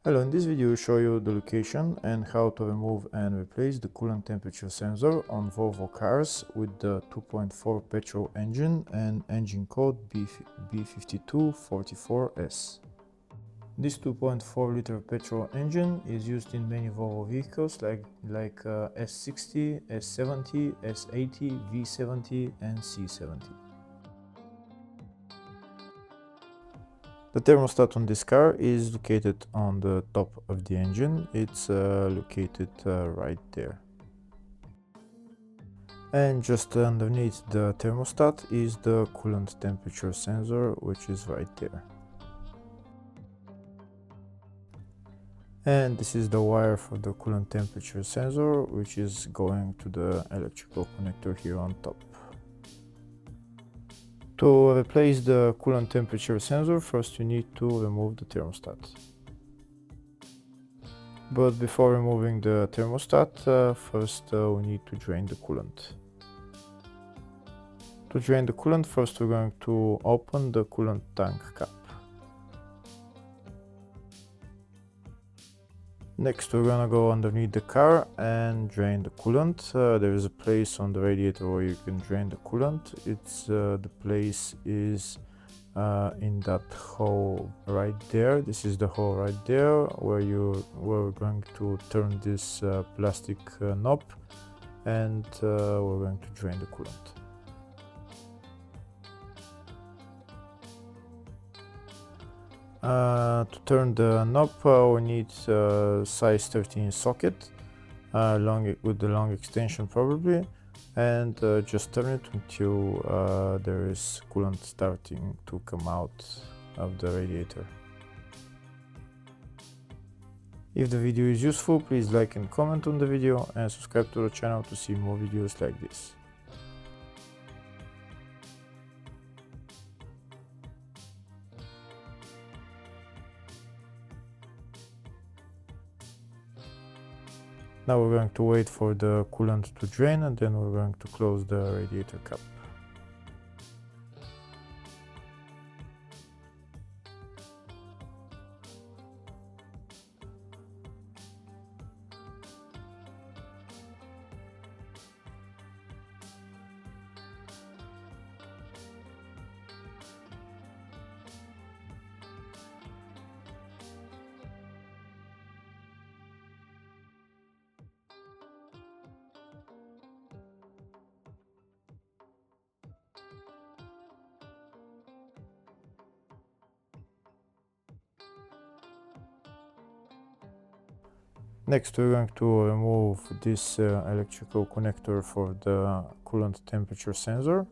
Hello, in this video I will show you the location and how to remove and replace the coolant temperature sensor on Volvo cars with the 2.4 petrol engine and engine code B5244S. This 2.4 liter petrol engine is used in many Volvo vehicles like S60, S70, S80, V70 and C70. The thermostat on this car is located on the top of the engine. It's located right there. And just underneath the thermostat is the coolant temperature sensor, which is right there. And this is the wire for the coolant temperature sensor, which is going to the electrical connector here on top. To replace the coolant temperature sensor, first you need to remove the thermostat. But before removing the thermostat, first we need to drain the coolant. To drain the coolant, first we're going to open the coolant tank cap. Next we're gonna go underneath the car and drain the coolant. There is a place on the radiator where you can drain the coolant. The place is in that hole right there. This is the hole right there where we're going to turn this plastic knob and we're going to drain the coolant. To turn the knob, we need size 13 socket, with the long extension probably, and just turn it until there is coolant starting to come out of the radiator. If the video is useful, please like and comment on the video and subscribe to the channel to see more videos like this. Now we're going to wait for the coolant to drain and then we're going to close the radiator cap. Next we're going to remove this electrical connector for the coolant temperature sensor.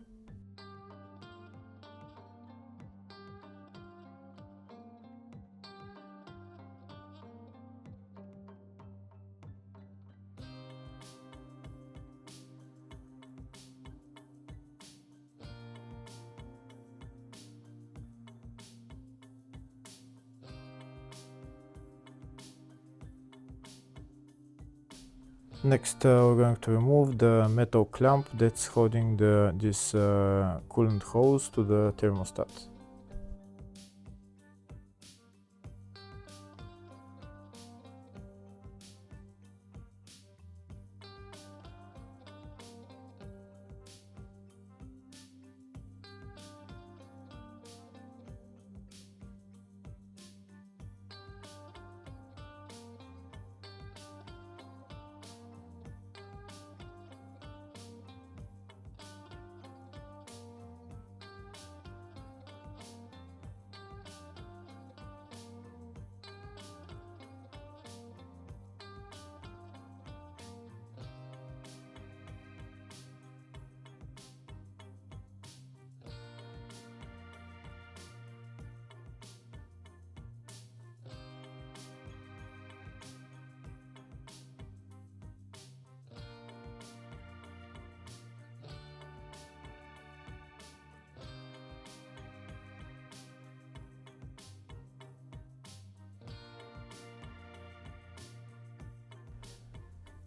Next we're going to remove the metal clamp that's holding this coolant hose to the thermostat.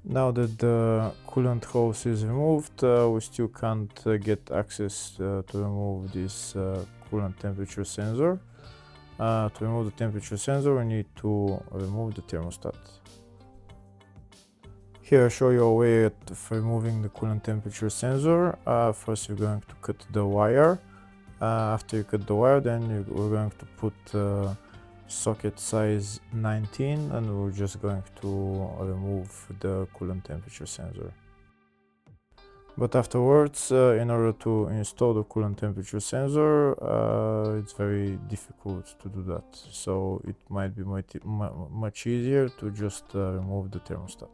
Now that the coolant hose is removed, we still can't get access to remove this coolant temperature sensor. To remove the temperature sensor, we need to remove the thermostat. Here I show you a way of removing the coolant temperature sensor. First you're going to cut the wire. After you cut the wire, then we're going to put socket size 19 and we're just going to remove the coolant temperature sensor. But afterwards, in order to install the coolant temperature sensor, it's very difficult to do that. So it might be much easier to just remove the thermostat.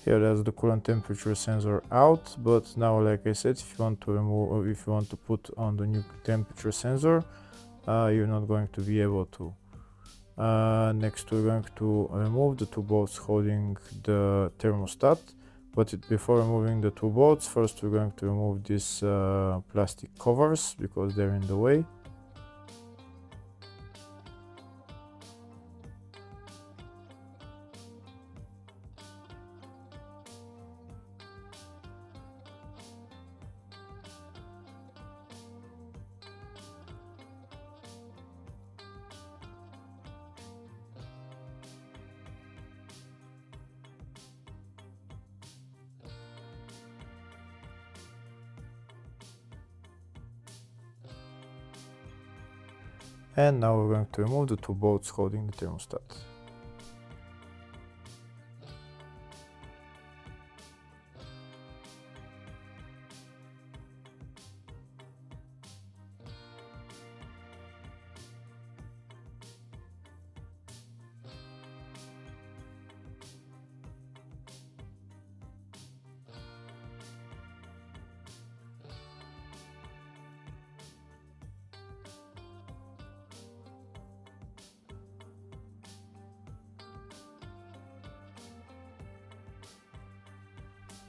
Here there's the coolant temperature sensor out, but now, like I said, if you want to remove, or if you want to put on the new temperature sensor, you're not going to be able to. Next, we're going to remove the two bolts holding the thermostat. But before removing the two bolts, first we're going to remove these plastic covers because they're in the way. And now we're going to remove the two bolts holding the thermostat.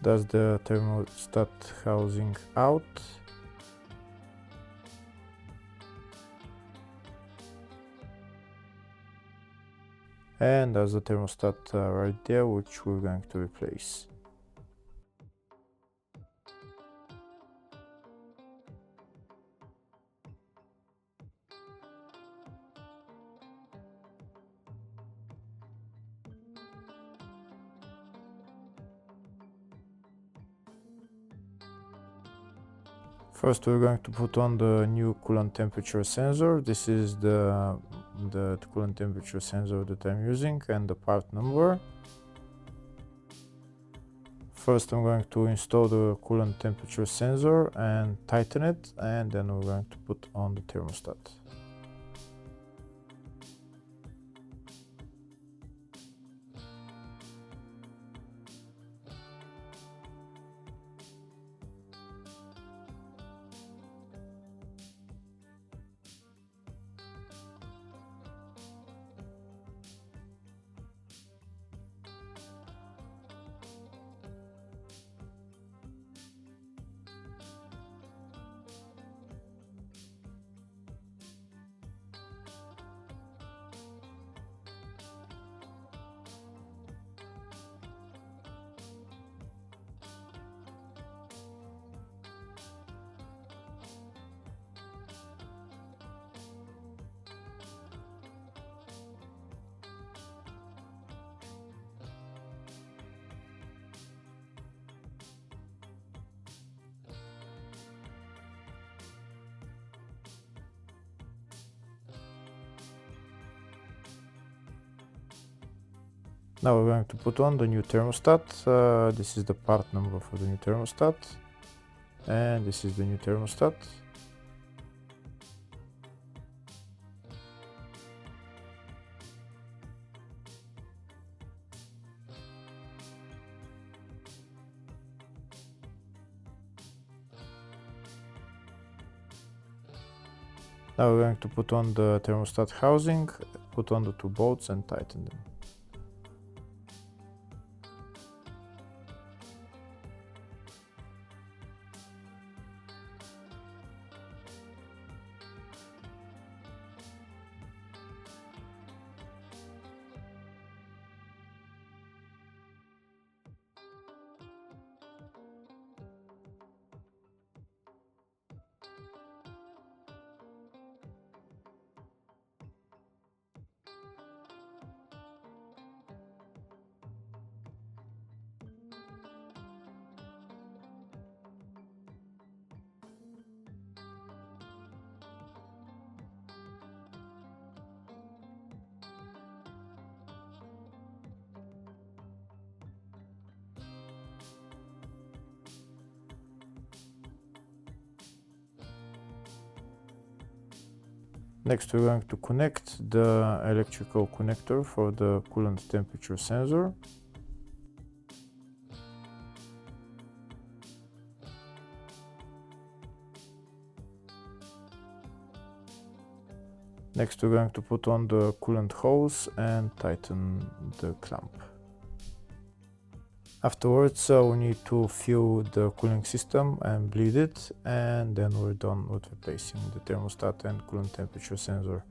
That's the thermostat housing out. And there's the thermostat right there, which we're going to replace. First, we're going to put on the new coolant temperature sensor. This is the coolant temperature sensor that I'm using and the part number. First, I'm going to install the coolant temperature sensor and tighten it, and then we're going to put on the thermostat. Now we're going to put on the new thermostat. This is the part number for the new thermostat. And this is the new thermostat. Now we're going to put on the thermostat housing, put on the two bolts and tighten them. Next, we're going to connect the electrical connector for the coolant temperature sensor. Next, we're going to put on the coolant hose and tighten the clamp. Afterwards, we need to fill the cooling system and bleed it, and then we're done with replacing the thermostat and coolant temperature sensor.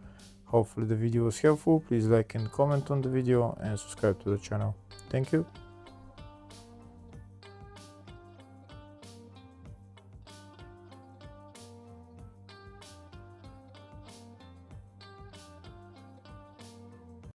Hopefully the video was helpful. Please like and comment on the video and subscribe to the channel. Thank you.